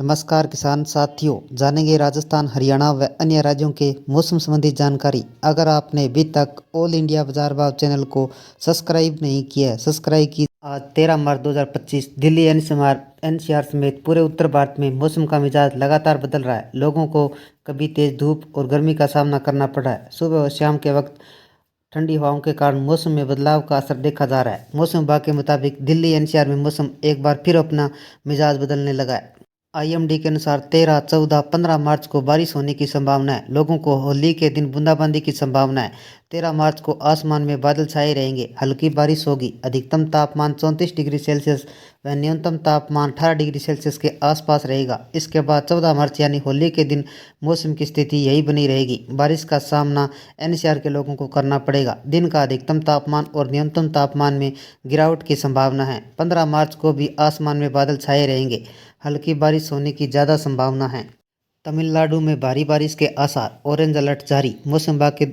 नमस्कार किसान साथियों, जानेंगे राजस्थान, हरियाणा व अन्य राज्यों के मौसम संबंधी जानकारी। अगर आपने अभी तक ऑल इंडिया बाजार भाव चैनल को सब्सक्राइब नहीं किया है, सब्सक्राइब की। आज 13 मार्च 2025 दिल्ली एनसीआर समेत पूरे उत्तर भारत में मौसम का मिजाज लगातार बदल रहा है। लोगों को कभी तेज धूप और गर्मी का सामना करना पड़ रहा है। सुबह और शाम के वक्त ठंडी हवाओं के कारण मौसम में बदलाव का असर देखा जा रहा है। मौसम विभाग के मुताबिक दिल्ली एनसीआर में मौसम एक बार फिर अपना मिजाज बदलने लगा है। आईएमडी के अनुसार 13, 14, 15 मार्च को बारिश होने की संभावना है। लोगों को होली के दिन बूंदाबांदी की संभावना है। 13 मार्च को आसमान में बादल छाए रहेंगे, हल्की बारिश होगी। अधिकतम तापमान 34 डिग्री सेल्सियस व न्यूनतम तापमान 18 डिग्री सेल्सियस के आसपास रहेगा। इसके बाद 14 मार्च यानी होली के दिन मौसम की स्थिति यही बनी रहेगी। बारिश का सामना एनसीआर के लोगों को करना पड़ेगा। दिन का अधिकतम तापमान और न्यूनतम तापमान में गिरावट की संभावना है। 15 मार्च को भी आसमान में बादल छाए रहेंगे, हल्की बारिश होने की ज़्यादा संभावना है। तमिलनाडु में भारी बारिश के आसार, ऑरेंज अलर्ट जारी। मौसम विभाग के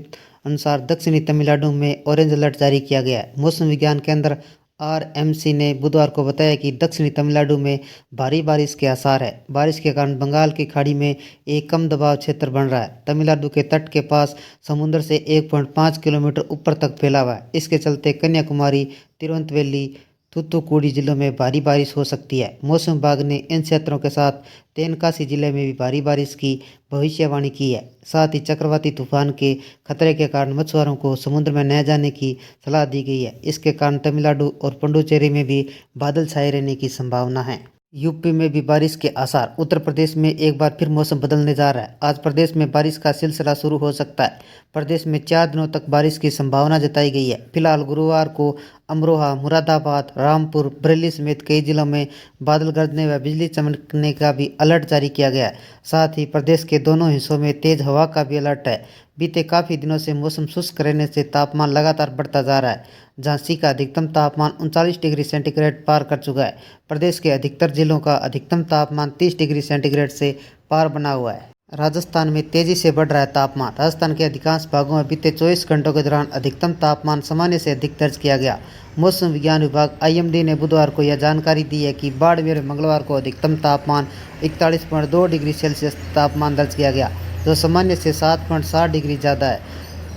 अनुसार दक्षिणी तमिलनाडु में ऑरेंज अलर्ट जारी किया गया है। मौसम विज्ञान केंद्र आरएमसी ने बुधवार को बताया कि दक्षिणी तमिलनाडु में भारी बारिश के आसार है। बारिश के कारण बंगाल की खाड़ी में एक कम दबाव क्षेत्र बन रहा है। तमिलनाडु के तट के पास समुद्र से 1.5 किलोमीटर ऊपर तक फैला हुआ है। इसके चलते कन्याकुमारी, तिरुवनंतवेली, थूथुकुडी जिलों में भारी बारिश हो सकती है। मौसम विभाग ने इन क्षेत्रों के साथ तेनकासी जिले में भी भारी बारिश की भविष्यवाणी की है। साथ ही चक्रवाती तूफान के खतरे के कारण मछुआरों को समुद्र में न जाने की सलाह दी गई है। इसके कारण तमिलनाडु और पुडुचेरी में भी बादल छाए रहने की संभावना है। यूपी में भी बारिश के आसार। उत्तर प्रदेश में एक बार फिर मौसम बदलने जा रहा है। आज प्रदेश में बारिश का सिलसिला शुरू हो सकता है। प्रदेश में 4 दिनों तक बारिश की संभावना जताई गई है। फिलहाल गुरुवार को अमरोहा, मुरादाबाद, रामपुर, बरेली समेत कई जिलों में बादल गरजने व बिजली चमकने का भी अलर्ट जारी किया गया है। साथ ही प्रदेश के दोनों हिस्सों में तेज हवा का भी अलर्ट है। बीते काफ़ी दिनों से मौसम शुष्क रहने से तापमान लगातार बढ़ता जा रहा है। झांसी का अधिकतम तापमान 39 डिग्री सेंटीग्रेड पार कर चुका है। प्रदेश के अधिकतर जिलों का अधिकतम तापमान 30 डिग्री सेंटीग्रेड से पार बना हुआ है। राजस्थान में तेजी से बढ़ रहा है तापमान। राजस्थान के अधिकांश भागों में बीते 24 घंटों के दौरान अधिकतम तापमान सामान्य से अधिक दर्ज किया गया। मौसम विज्ञान विभाग आईएमडी ने बुधवार को यह जानकारी दी है कि बाड़मेर में मंगलवार को अधिकतम तापमान 41.2 डिग्री सेल्सियस तापमान दर्ज किया गया, जो सामान्य से 7.7 डिग्री ज़्यादा है।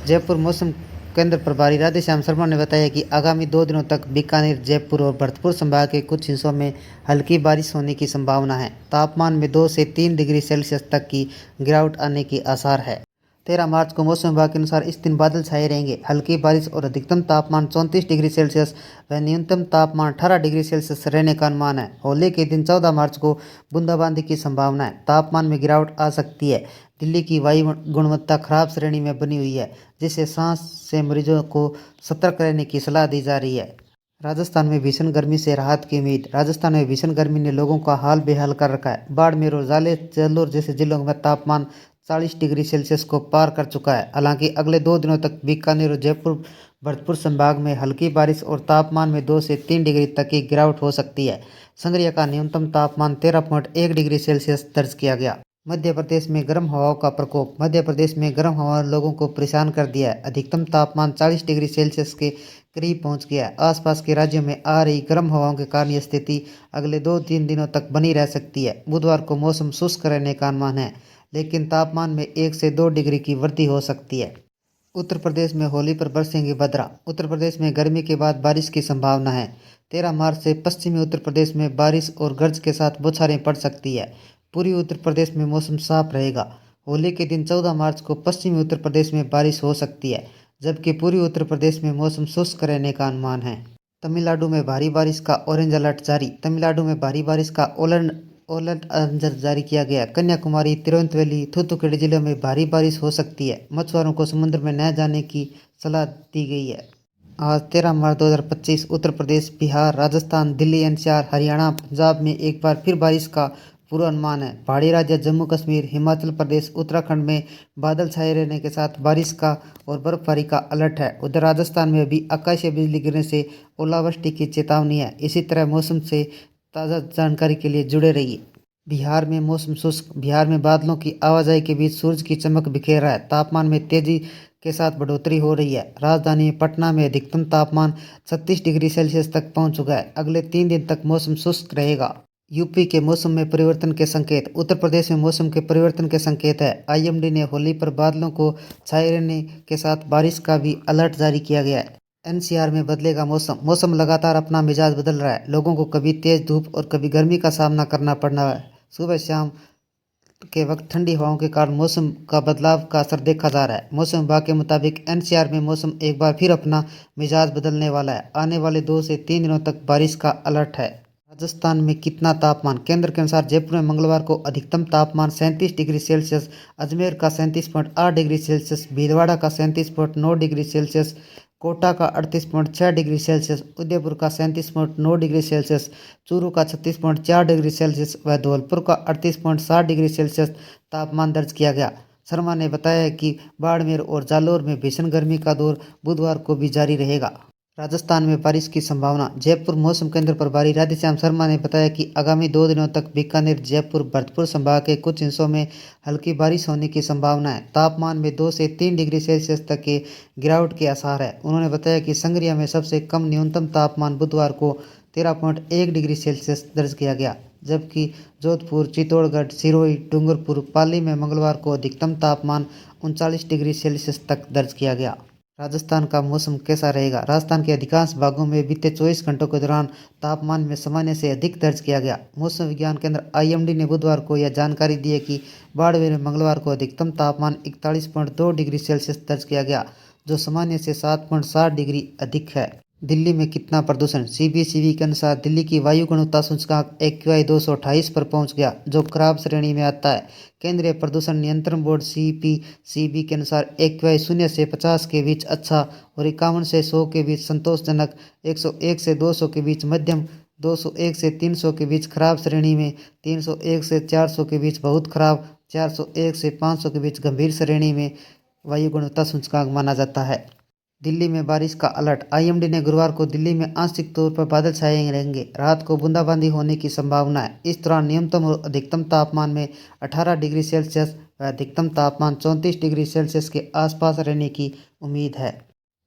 जयपुर मौसम केंद्र प्रभारी राधेश्याम शर्मा ने बताया कि आगामी 2 दिनों तक बीकानेर, जयपुर और भरतपुर संभाग के कुछ हिस्सों में हल्की बारिश होने की संभावना है। तापमान में 2 से 3 डिग्री सेल्सियस तक की गिरावट आने के आसार है। 13 मार्च को मौसम विभाग के अनुसार इस दिन बादल छाए रहेंगे, हल्की बारिश और अधिकतम तापमान 34 डिग्री सेल्सियस व न्यूनतम तापमान 18 डिग्री सेल्सियस रहने का अनुमान है। होली के दिन 14 मार्च को बूंदाबांदी की संभावना है। तापमान में गिरावट आ सकती है। दिल्ली की वायु गुणवत्ता खराब श्रेणी में बनी हुई है, जिससे सांस से मरीजों को सतर्क रहने की सलाह दी जा रही है। राजस्थान में भीषण गर्मी से राहत की उम्मीद। राजस्थान में भीषण गर्मी ने लोगों का हाल बेहाल कर रखा है। बाड़मेर और जालोर जैसे जिलों में तापमान 40 डिग्री सेल्सियस को पार कर चुका है। हालांकि अगले 2 दिनों तक बीकानेर और जयपुर, भरतपुर संभाग में हल्की बारिश और तापमान में 2 से 3 डिग्री तक की गिरावट हो सकती है। संगरिया का न्यूनतम तापमान 13.1 डिग्री सेल्सियस दर्ज किया गया। मध्य प्रदेश में गर्म हवाओं का प्रकोप। मध्य प्रदेश में गर्म हवा लोगों को परेशान कर दिया है। अधिकतम तापमान 40 डिग्री सेल्सियस के करीब पहुंच गया है। आसपास के राज्यों में आ रही गर्म हवाओं के कारण यह स्थिति अगले 2-3 दिनों तक बनी रह सकती है। बुधवार को मौसम शुष्क रहने का अनुमान है, लेकिन तापमान में 1 से 2 डिग्री की वृद्धि हो सकती है। उत्तर प्रदेश में होली पर बरसेंगे बदरा। उत्तर प्रदेश में गर्मी के बाद बारिश की संभावना है। 13 मार्च से पश्चिमी उत्तर प्रदेश में बारिश और गर्ज के साथ बौछारें पड़ सकती है। पूर्वी उत्तर प्रदेश में मौसम साफ रहेगा। होली के दिन 14 मार्च को पश्चिमी उत्तर प्रदेश में बारिश हो सकती है, जबकि पूर्वी उत्तर प्रदेश में मौसम शुष्क रहने का अनुमान है। तमिलनाडु में भारी बारिश का ऑरेंज अलर्ट जारी। तमिलनाडु में भारी बारिश का ऑरेंज अलर्ट जारी किया गया। कन्याकुमारी, तिरुवनंतवेली, थूथुकुडी जिलों में भारी बारिश हो सकती है। मछुआरों को समुद्र में न जाने की सलाह दी गई है। आज 13 मार्च 2025 उत्तर प्रदेश, बिहार, राजस्थान, दिल्ली एनसीआर, हरियाणा, पंजाब में एक बार फिर बारिश का पूर्वानुमान है। पहाड़ी राज्य जम्मू कश्मीर, हिमाचल प्रदेश, उत्तराखंड में बादल छाए रहने के साथ बारिश का और बर्फबारी का अलर्ट है। उधर राजस्थान में भी आकाशीय बिजली गिरने से ओलावृष्टि की चेतावनी है। इसी तरह मौसम से ताज़ा जानकारी के लिए जुड़े रहिए। बिहार में मौसम शुष्क। बिहार में बादलों की आवाजाही के बीच सूरज की चमक बिखेर रहा है। तापमान में तेजी के साथ बढ़ोतरी हो रही है। राजधानी पटना में अधिकतम तापमान 36 डिग्री सेल्सियस तक पहुंच चुका है। अगले 3 दिन तक मौसम शुष्क रहेगा। यूपी के मौसम में परिवर्तन के संकेत। उत्तर प्रदेश में मौसम के परिवर्तन के संकेत है। आईएमडी ने होली पर बादलों को छाए रहने के साथ बारिश का भी अलर्ट जारी किया गया है। एनसीआर में बदलेगा मौसम। मौसम लगातार अपना मिजाज बदल रहा है। लोगों को कभी तेज धूप और कभी गर्मी का सामना करना पड़ रहा है। सुबह शाम के वक्त ठंडी हवाओं के कारण मौसम का बदलाव का असर देखा जा रहा है। मौसम विभाग के मुताबिक एनसीआर में मौसम एक बार फिर अपना मिजाज बदलने वाला है। आने वाले 2 से 3 दिनों तक बारिश का अलर्ट है। राजस्थान में कितना तापमान। केंद्र के अनुसार जयपुर में मंगलवार को अधिकतम तापमान 37 डिग्री सेल्सियस, अजमेर का 37.8 डिग्री सेल्सियस, भीलवाड़ा का 37.9 डिग्री सेल्सियस, कोटा का 38.6 डिग्री सेल्सियस, उदयपुर का 37.9 डिग्री सेल्सियस, चूरू का 36.4 डिग्री सेल्सियस व धौलपुर का 38.7 डिग्री सेल्सियस तापमान दर्ज किया गया। शर्मा ने बताया कि बाड़मेर और जालौर में भीषण गर्मी का दौर बुधवार को भी जारी रहेगा। राजस्थान में बारिश की संभावना। जयपुर मौसम केंद्र प्रभारी राधेश्याम शर्मा ने बताया कि आगामी 2 दिनों तक बीकानेर, जयपुर, भरतपुर संभाग के कुछ हिस्सों में हल्की बारिश होने की संभावना है। तापमान में 2 से 3 डिग्री सेल्सियस तक के गिरावट के आसार है। उन्होंने बताया कि संगरिया में सबसे कम न्यूनतम तापमान बुधवार को 13.1 डिग्री सेल्सियस दर्ज किया गया, जबकि जोधपुर, चित्तौड़गढ़, सिरोही, डूंगरपुर, पाली में मंगलवार को अधिकतम तापमान 39 डिग्री सेल्सियस तक दर्ज किया गया। राजस्थान का मौसम कैसा रहेगा। राजस्थान के अधिकांश भागों में बीते 24 घंटों के दौरान तापमान में सामान्य से अधिक दर्ज किया गया। मौसम विज्ञान केंद्र आईएमडी ने बुधवार को यह जानकारी दी है कि बाड़मेर में मंगलवार को अधिकतम तापमान 41.2 डिग्री सेल्सियस दर्ज किया गया, जो सामान्य से 7.7 डिग्री अधिक है। दिल्ली में कितना प्रदूषण। सीबीसीबी के अनुसार दिल्ली की वायु गुणवत्ता सूचकांक AQI 228 पर पहुंच गया, जो खराब श्रेणी में आता है। केंद्रीय प्रदूषण नियंत्रण बोर्ड CPCB के अनुसार AQI 0 से 50 के बीच अच्छा और 51 से 100 के बीच संतोषजनक, 101 से 200 के बीच मध्यम, 201 से 300 के बीच खराब श्रेणी में, 301 से 400 के बीच बहुत खराब, 401 से 500 के बीच गंभीर श्रेणी में वायु गुणवत्ता सूचकांक माना जाता है। दिल्ली में बारिश का अलर्ट। आईएमडी ने गुरुवार को दिल्ली में आंशिक तौर पर बादल छाए रहेंगे। रात को बूंदाबांदी होने की संभावना है। इस दौरान न्यूनतम और अधिकतम तापमान में 18 डिग्री सेल्सियस व अधिकतम तापमान 34 डिग्री सेल्सियस के आसपास रहने की उम्मीद है।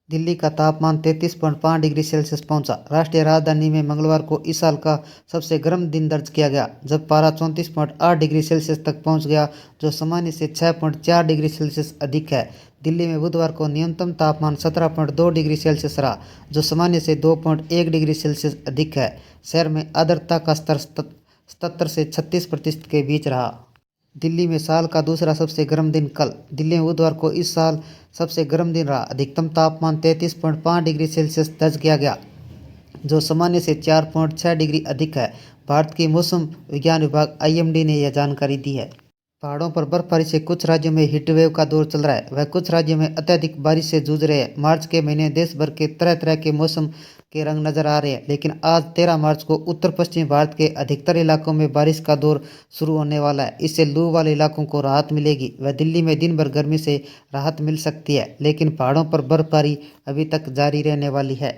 दिल्ली का तापमान 33.5 डिग्री सेल्सियस पहुंचा। राष्ट्रीय राजधानी में मंगलवार को इस साल का सबसे गर्म दिन दर्ज किया गया, जब पारा 34.8 डिग्री सेल्सियस तक पहुंच गया, जो सामान्य से 6.4 डिग्री सेल्सियस अधिक है। दिल्ली में बुधवार को न्यूनतम तापमान 17.2 डिग्री सेल्सियस रहा, जो सामान्य से 2.1 डिग्री सेल्सियस अधिक है। शहर में आर्द्रता का स्तर 77 से 36% के बीच रहा। दिल्ली में साल का दूसरा सबसे गर्म दिन कल। दिल्ली में बुधवार को इस साल सबसे गर्म दिन रहा। अधिकतम तापमान 33.5 डिग्री सेल्सियस दर्ज किया गया, जो सामान्य से 4.6 डिग्री अधिक है। भारत के मौसम विज्ञान विभाग आईएमडी ने यह जानकारी दी है। पहाड़ों पर बर्फबारी से कुछ राज्यों में हीटवेव का दौर चल रहा है। वह कुछ राज्यों में अत्यधिक बारिश से जूझ रहे हैं। मार्च के महीने देश भर के तरह तरह के मौसम के रंग नजर आ रहे हैं, लेकिन आज 13 मार्च को उत्तर पश्चिमी भारत के अधिकतर इलाकों में बारिश का दौर शुरू होने वाला है। इससे लू वाले इलाकों को राहत मिलेगी। वह दिल्ली में दिन भर गर्मी से राहत मिल सकती है, लेकिन पहाड़ों पर बर्फबारी अभी तक जारी रहने वाली है।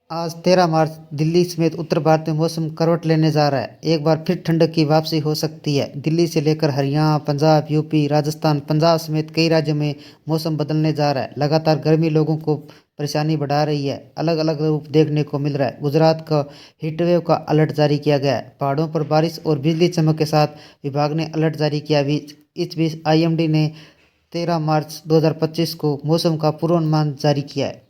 आज 13 मार्च दिल्ली समेत उत्तर भारत में मौसम करवट लेने जा रहा है। एक बार फिर ठंडक की वापसी हो सकती है। दिल्ली से लेकर हरियाणा, पंजाब, यूपी, राजस्थान, पंजाब समेत कई राज्यों में मौसम बदलने जा रहा है। लगातार गर्मी लोगों को परेशानी बढ़ा रही है। अलग अलग रूप देखने को मिल रहा है। गुजरात का हीटवेव का अलर्ट जारी किया गया है। पहाड़ों पर बारिश और बिजली चमक के साथ विभाग ने अलर्ट जारी किया। इस बीच आईएमडी ने 13 मार्च 2025 को मौसम का पूर्वानुमान जारी किया है।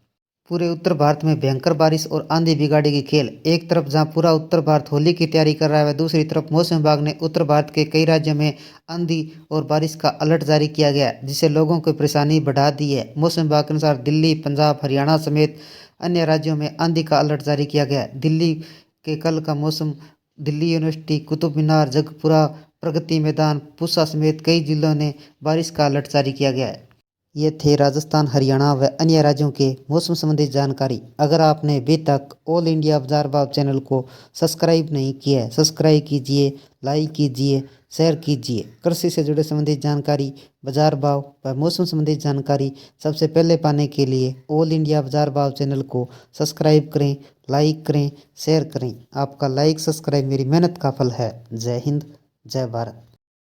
पूरे उत्तर भारत में भयंकर बारिश और आंधी बिगाड़ेगी खेल। एक तरफ जहां पूरा उत्तर भारत होली की तैयारी कर रहा है, वह दूसरी तरफ मौसम विभाग ने उत्तर भारत के कई राज्यों में आंधी और बारिश का अलर्ट जारी किया गया है, जिससे लोगों को परेशानी बढ़ा दी है। मौसम विभाग के अनुसार दिल्ली, पंजाब, हरियाणा समेत अन्य राज्यों में आंधी का अलर्ट जारी किया गया है। दिल्ली के कल का मौसम। दिल्ली यूनिवर्सिटी, कुतुब मीनार, जगपुरा, प्रगति मैदान, पूसा समेत कई जिलों ने बारिश का अलर्ट जारी किया गया है। ये थे राजस्थान, हरियाणा व अन्य राज्यों के मौसम संबंधी जानकारी। अगर आपने अभी तक ऑल इंडिया बाजार भाव चैनल को सब्सक्राइब नहीं किया है, सब्सक्राइब कीजिए, लाइक कीजिए, शेयर कीजिए। कृषि से जुड़े संबंधित जानकारी, बाजार भाव व मौसम संबंधी जानकारी सबसे पहले पाने के लिए ऑल इंडिया बाजार भाव चैनल को सब्सक्राइब करें, लाइक करें, शेयर करें। आपका लाइक सब्सक्राइब मेरी मेहनत का फल है। जय हिंद, जय भारत।